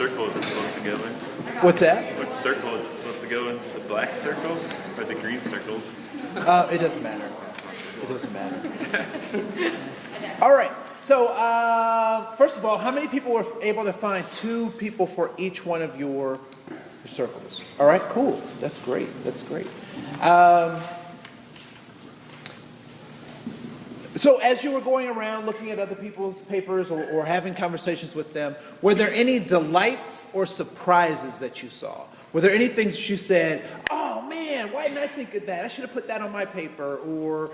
circle is it supposed to go in? What's that? Which circle is it supposed to go in? The black circle or the green circles? It doesn't matter. It doesn't matter. All right. So, first of all, how many people were able to find 2 people for each one of your circles? All right, cool. That's great. That's great. So as you were going around looking at other people's papers or having conversations with them, were there any delights or surprises that you saw? Were there any things that you said, oh man, why didn't I think of that? I should have put that on my paper. Or,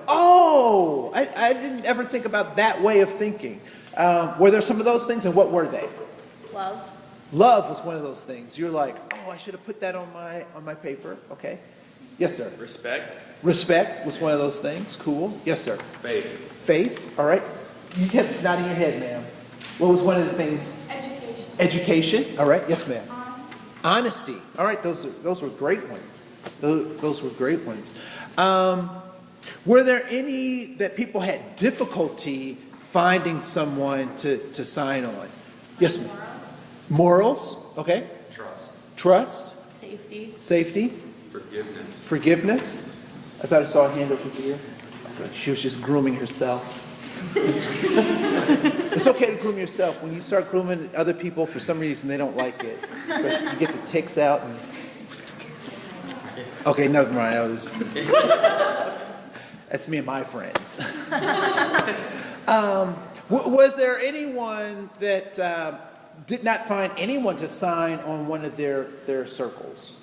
oh, I didn't ever think about that way of thinking. Were there some of those things, and what were they? Love. Love was one of those things. You're like, oh, I should have put that on my paper. Okay. Yes, sir. Respect. Respect was one of those things. Cool. Yes, sir. Faith. Faith. All right. You kept nodding your head, ma'am. What was one of the things? Education. Education. All right. Yes, ma'am. Honesty. Honesty. All right. Those were great ones. Those were great ones. Were there any that people had difficulty finding someone to sign on? Yes, ma'am. Morals. Morals. Okay. Trust. Trust. Safety. Safety. Forgiveness. Forgiveness. I thought I saw a hand over here. She was just grooming herself. It's okay to groom yourself. When you start grooming other people, for some reason they don't like it. Especially you get the ticks out. Okay, never mind. That's me and my friends. Was there anyone that did not find anyone to sign on one of their circles?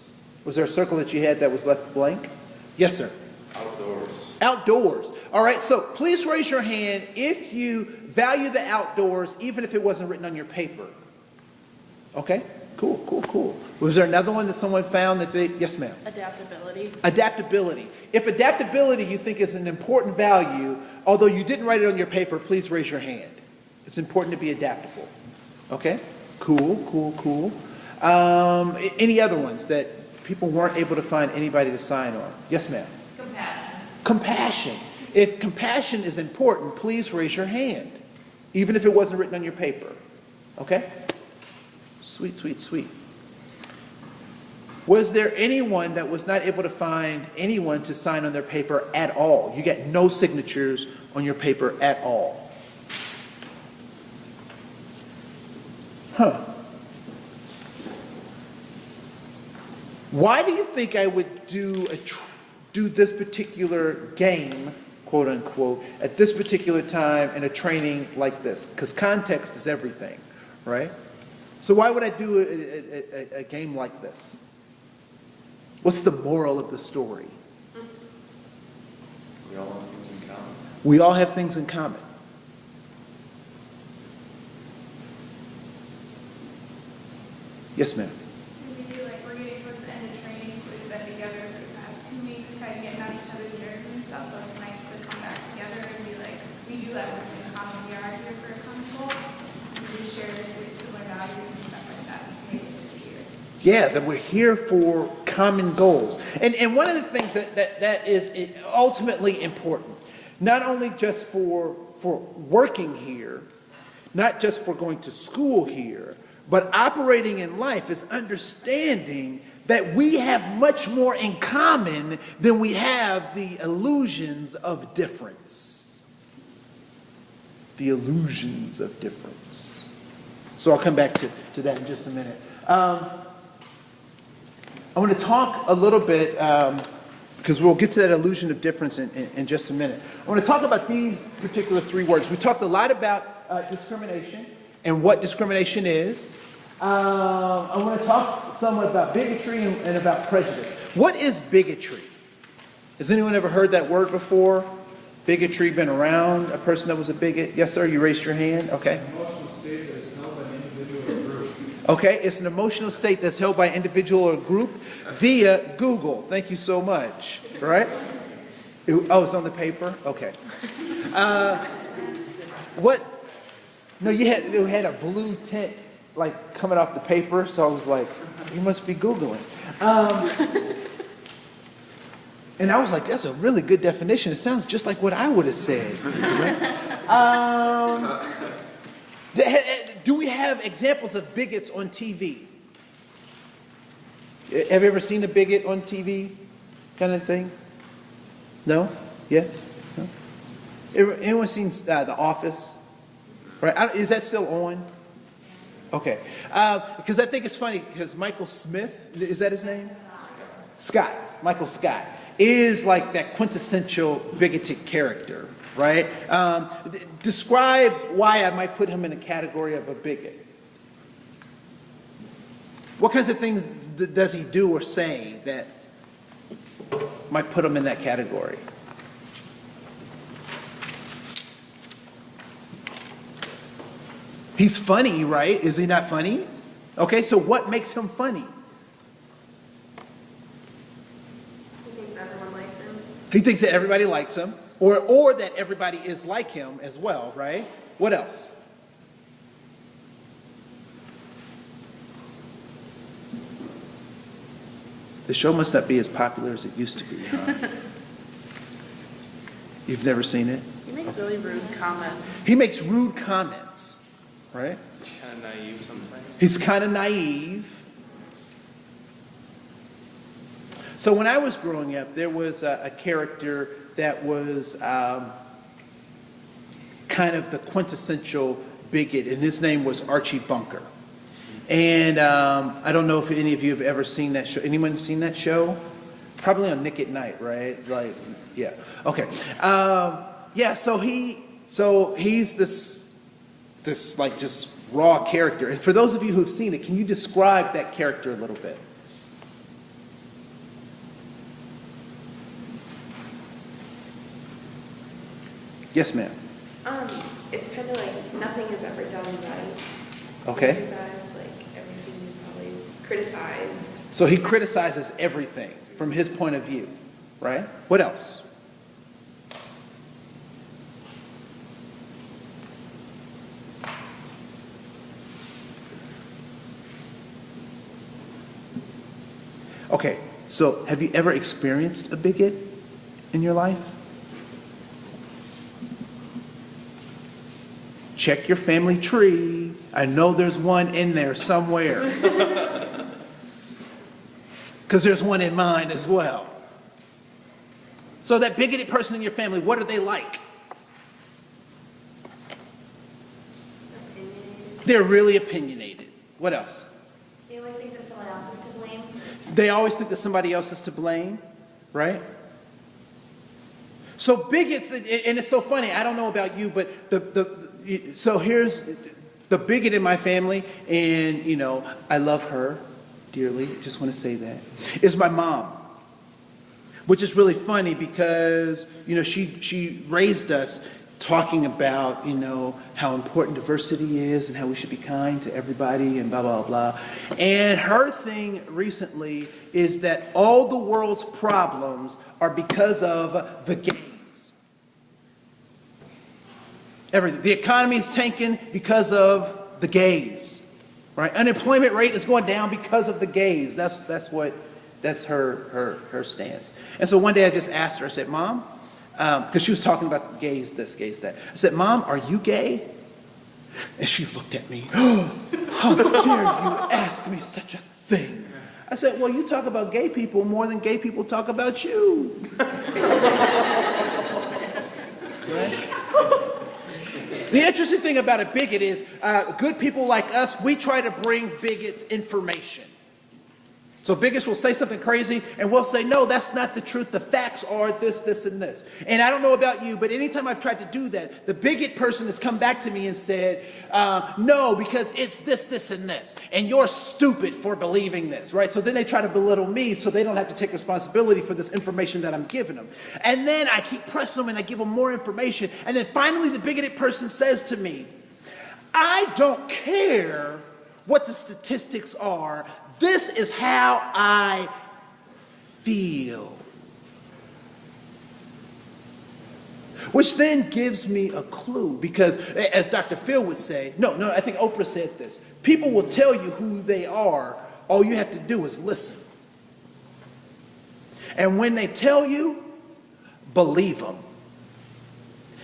Was there a circle that you had that was left blank? Yes, sir. Outdoors. Outdoors. All right, so please raise your hand if you value the outdoors, even if it wasn't written on your paper. Okay, cool. Was there another one that someone found that they, yes, ma'am? Adaptability. Adaptability. If adaptability you think is an important value, although you didn't write it on your paper, please raise your hand. It's important to be adaptable. Okay, cool. Any other ones that people weren't able to find anybody to sign on? Yes, ma'am. Compassion. If compassion is important, please raise your hand, even if it wasn't written on your paper. Okay? Sweet. Was there anyone that was not able to find anyone to sign on their paper at all? You get no signatures on your paper at all. Huh. Why do you think I would do this particular game, quote unquote, at this particular time in a training like this? Because context is everything, right? So why would I do a game like this? What's the moral of the story? We all have things in common. We all have things in common. Yes, ma'am. We're getting towards the end of training, so we've been together for the past 2 weeks, kind of getting on each other's nerves and stuff, so it's nice to come back together and be like, we do have this in common, we are here for a common goal, and we share pretty similar values and stuff like that, we made it this year. Yeah, that we're here for common goals. And one of the things that is ultimately important, not only just for working here, not just for going to school here, but operating in life is understanding that we have much more in common than we have the illusions of difference. The illusions of difference. So I'll come back to that in just a minute. I want to talk a little bit, because we'll get to that illusion of difference in just a minute. I want to talk about these particular 3 words. We talked a lot about discrimination and what discrimination is. I want to talk somewhat about bigotry and about prejudice. What is bigotry? Has anyone ever heard that word before? Bigotry, been around a person that was a bigot? Yes, sir, you raised your hand. Okay. Okay, it's an emotional state that's held by an individual or group via Google. Thank you so much. Right? Oh, it's on the paper? Okay. What? No, you had a blue tint like coming off the paper, so I was like, you must be Googling. And I was like, that's a really good definition. It sounds just like what I would have said. do we have examples of bigots on TV? Have you ever seen a bigot on TV kind of thing? No? Yes? No? Anyone seen The Office? Right? Is that still on? Okay. Because I think it's funny because Michael Smith, is that his name? Scott. Michael Scott is like that quintessential bigoted character, right? Describe why I might put him in a category of a bigot. What kinds of things does he do or say that might put him in that category? He's funny, right? Is he not funny? Okay, so what makes him funny? He thinks everyone likes him. He thinks that everybody likes him, or that everybody is like him as well, right? What else? The show must not be as popular as it used to be, huh? You've never seen it? He makes really rude comments. He makes rude comments, right? Kind of naive sometimes. He's kind of naive. So when I was growing up, there was a character that was kind of the quintessential bigot, and his name was Archie Bunker. And I don't know if any of you have ever seen that show. Anyone seen that show? Probably on Nick at Night, right? Like, yeah. Okay. Yeah. So he's this like just raw character. And for those of you who've seen it, can you describe that character a little bit? Yes, ma'am. It's kind of like nothing is ever done right. Okay. Like everything is always criticized. So he criticizes everything from his point of view, right? What else? Okay, so have you ever experienced a bigot in your life? Check your family tree. I know there's one in there somewhere. Because there's one in mine as well. So that bigoted person in your family, what are they like? Opinionated. They're really opinionated. What else? They always think that someone else is to blame. They always think that somebody else is to blame, right? So bigots, and it's so funny, I don't know about you, but so here's the bigot in my family, and you know, I love her dearly, just want to say that, is my mom. Which is really funny because, you know, she raised us talking about, you know, how important diversity is and how we should be kind to everybody and blah, blah, blah. And her thing recently is that all the world's problems are because of the gays. Everything. The economy is tanking because of the gays. Right? Unemployment rate is going down because of the gays. That's her stance. And so one day I just asked her, I said, Mom, because she was talking about gays, this, gays, that. I said, Mom, are you gay? And she looked at me, oh, how dare you ask me such a thing? I said, well, you talk about gay people more than gay people talk about you. Right? The interesting thing about a bigot is good people like us, we try to bring bigots information. So bigots will say something crazy and we'll say, no, that's not the truth. The facts are this, this, and this. And I don't know about you, but anytime I've tried to do that, the bigot person has come back to me and said, no, because it's this, this, and this. And you're stupid for believing this, right? So then they try to belittle me so they don't have to take responsibility for this information that I'm giving them. And then I keep pressing them and I give them more information. And then finally the bigoted person says to me, I don't care what the statistics are. This is how I feel. Which then gives me a clue, because as Dr. Phil would say, no, I think Oprah said this, people will tell you who they are, all you have to do is listen. And when they tell you, believe them.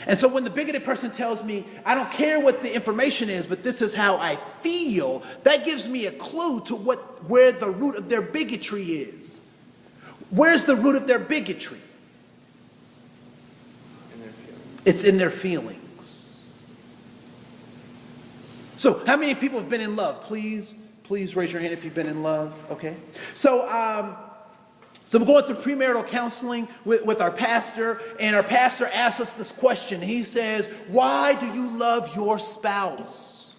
And so when the bigoted person tells me, I don't care what the information is, but this is how I feel, that gives me a clue to where the root of their bigotry is. Where's the root of their bigotry? In their feelings. It's in their feelings. So how many people have been in love? Please raise your hand if you've been in love. Okay. So we're going through premarital counseling with our pastor, and our pastor asks us this question. He says, why do you love your spouse?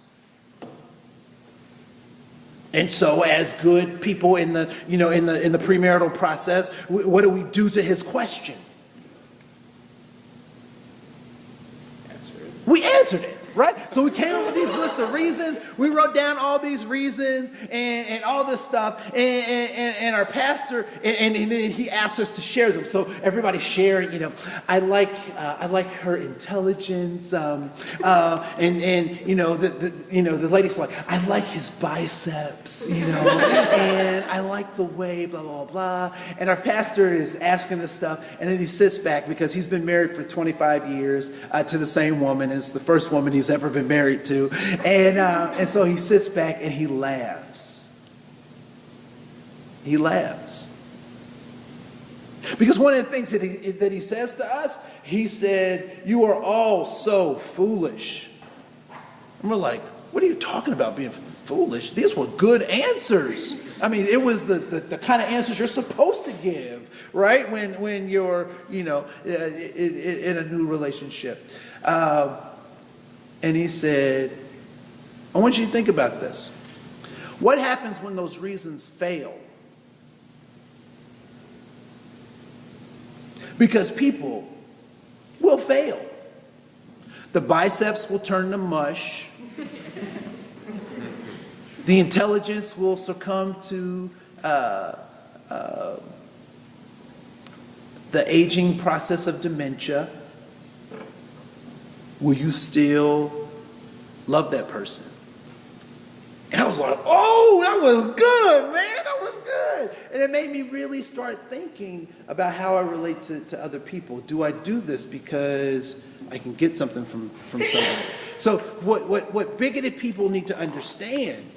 And so as good people in the premarital process, what do we do to his question? We answered it, right? So we came up with these lists of reasons. We wrote down all these reasons and all this stuff. And our pastor, and then he asked us to share them. So everybody shared, I like her intelligence. The lady's like, I like his biceps, and I like the way, blah, blah, blah. And our pastor is asking this stuff. And then he sits back because he's been married for 25 years to the same woman. It's the first woman he's ever been married to. And so he sits back and he laughs. He laughs. Because one of the things that he says to us, he said, you are all so foolish. And we're like, what are you talking about being foolish? These were good answers. I mean, it was the kind of answers you're supposed to give, right? When you're, in a new relationship. And he said, I want you to think about this. What happens when those reasons fail? Because people will fail. The biceps will turn to mush. The intelligence will succumb to the aging process of dementia. Will you still love that person? And I was like, oh, that was good, man. That was good. And it made me really start thinking about how I relate to other people. Do I do this because I can get something from somebody? So what bigoted people need to understand,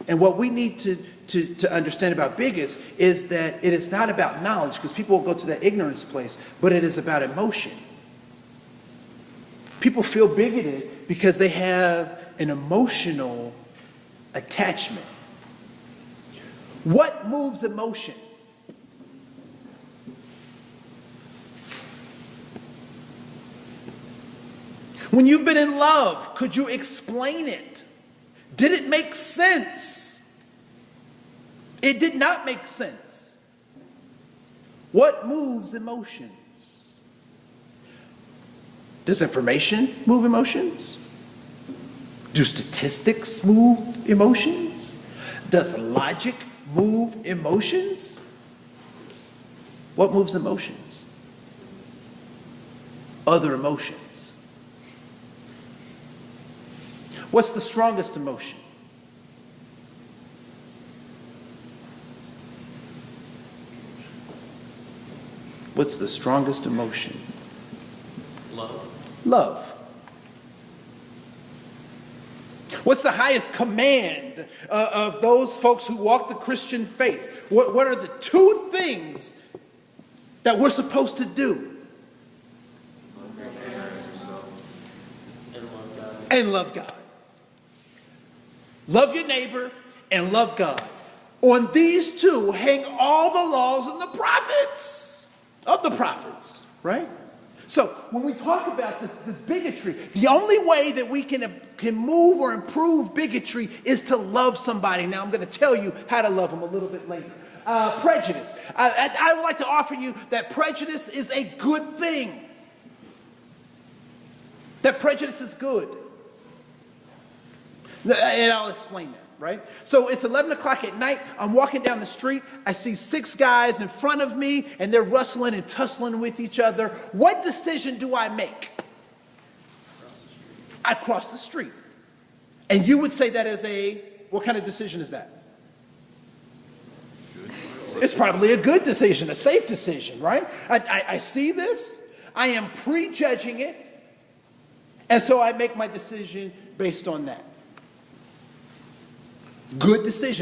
and what we need to understand about bigots, is that it is not about knowledge, because people will go to that ignorance place, but it is about emotion. People feel bigoted because they have an emotional attachment. What moves emotion? When you've been in love, could you explain it? Did it make sense? It did not make sense. What moves emotions? Does information move emotions? Do statistics move emotions? Does logic move emotions? What moves emotions? Other emotions. What's the strongest emotion? What's the strongest emotion? Love. Love. What's the highest command of those folks who walk the Christian faith? What are the two things that we're supposed to do? And love God. Love your neighbor and love God. On these two hang all the laws and the prophets of the prophets, right? So when we talk about this bigotry, the only way that we can move or improve bigotry is to love somebody. Now I'm going to tell you how to love them a little bit later. Prejudice. I would like to offer you that prejudice is a good thing. That prejudice is good. And I'll explain that, right? So it's 11 o'clock at night. I'm walking down the street. I see 6 guys in front of me, and they're rustling and tussling with each other. What decision do I make? I cross the street. And you would say that as what kind of decision is that? It's probably a good decision, a safe decision, right? I see this. I am prejudging it. And so I make my decision based on that. Good decision.